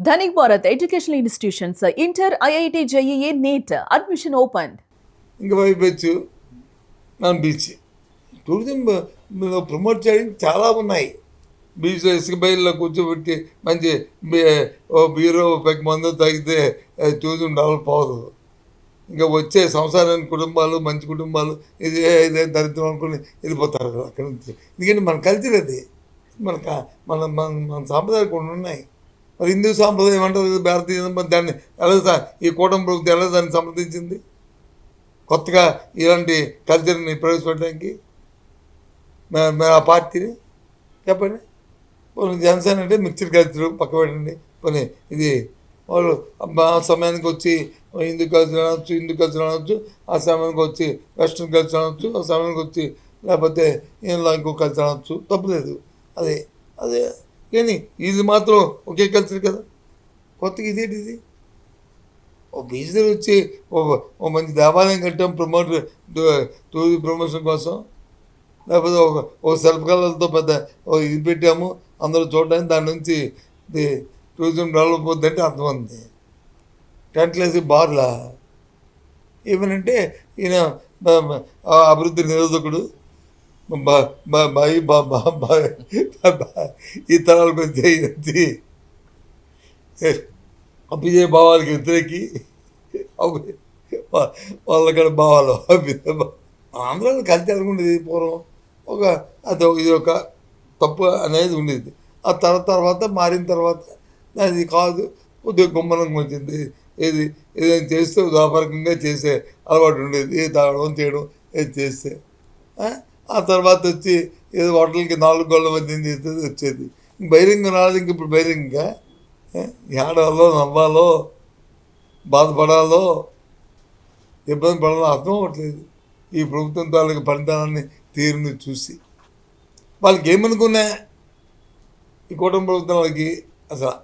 Dhanik Bharat Educational Institutions, Inter, IIT, JEE, NEET, admission opened. ఇంకా వైపు మన beach tourism promote చేయడానికి చాలా ఉన్నాయి. బీచ్లో ఇసుక బయలులో కూర్చోబెట్టి మంచి బీరో పెక్ మందు తాగితే టూరిజం డెవలప్ అవ్వదు. ఇంకా వచ్చే సంసారానికి కుటుంబాలు మంచి కుటుంబాలు ఇదే దరిద్రం అనుకుని వెళ్ళిపోతారు కదా అక్కడి నుంచి. ఎందుకంటే మన కల్చర్ అది, మన మన మన సాంప్రదాయాలు కొన్ని ఉన్నాయి. మరి హిందూ సాంప్రదాయం ఏమంటారు, భారతీయ దాన్ని ఎలా ఈ కూటమి ప్రభుత్వం ఎలా దాన్ని సమర్థించింది కొత్తగా ఇలాంటి కల్చర్ని ప్రవేశపెట్టడానికి ఆ పార్టీని? చెప్పండి. జనసేన అంటే మిక్స్డ్ కల్చర్ పక్క పెట్టండి. పోనీ ఇది వాళ్ళు ఆ సమయానికి వచ్చి హిందూ కల్చర్ అనవచ్చు, ఆ సమయానికి వచ్చి వెస్ట్రన్ కల్చర్ అనవచ్చు, ఆ సమయానికి వచ్చి లేకపోతే ఇలా ఇంకో కల్చర్ అనవచ్చు, తప్పులేదు. అదే అదే కానీ ఇది మాత్రం ఒకే కల్చర్ కదా. కొత్తగా ఇదేంటిది? ఓ బీచ్లో వచ్చి ఓ మంచి దేవాలయం కట్టాం టూరిజం ప్రమోషన్ కోసం, లేకపోతే ఒక శిల్పకళలతో పెద్ద ఇది పెట్టాము అందరూ చూడడానికి, దాని నుంచి టూరిజం డెవలప్ అవుతుందంటే అర్థమైంది. టెంట్లేసి బార్లా ఏమనంటే ఈయన అభివృద్ధి నిరోధకుడు, ఈ తరాల గురించి అభిజయ భావాలకి వ్యతిరేకి వాళ్ళక్కడ భావాలు ఆంధ్రాలో కలిసి అనుకుండేది పూర్వం ఇది ఒక తప్పు అనేది ఉండేది. ఆ తర్వాత మారిన తర్వాత అది కాదు, కొద్దిగా గుమ్మనంగా వచ్చింది. ఏదైనా చేస్తే వ్యాపారకంగా చేసే అలవాటు ఉండేది, తాగడం చేయడం ఏది చేస్తే. ఆ తర్వాత వచ్చి ఏదో హోటల్కి 4 గోళ్ళ మధ్య చేసేది వచ్చేది. బహిరంగ రాలేదు. ఇంక ఇప్పుడు బహిరంగంగా ఏడాలో నవ్వాలో బాధపడాలో ఇబ్బంది పడాలో అర్థం అవ్వట్లేదు. ఈ ప్రభుత్వం తాలూకు పనితనాన్ని తీరుని చూసి వాళ్ళకి ఏమనుకున్నా ఈ కూటమి ప్రభుత్వం వాళ్ళకి అసలు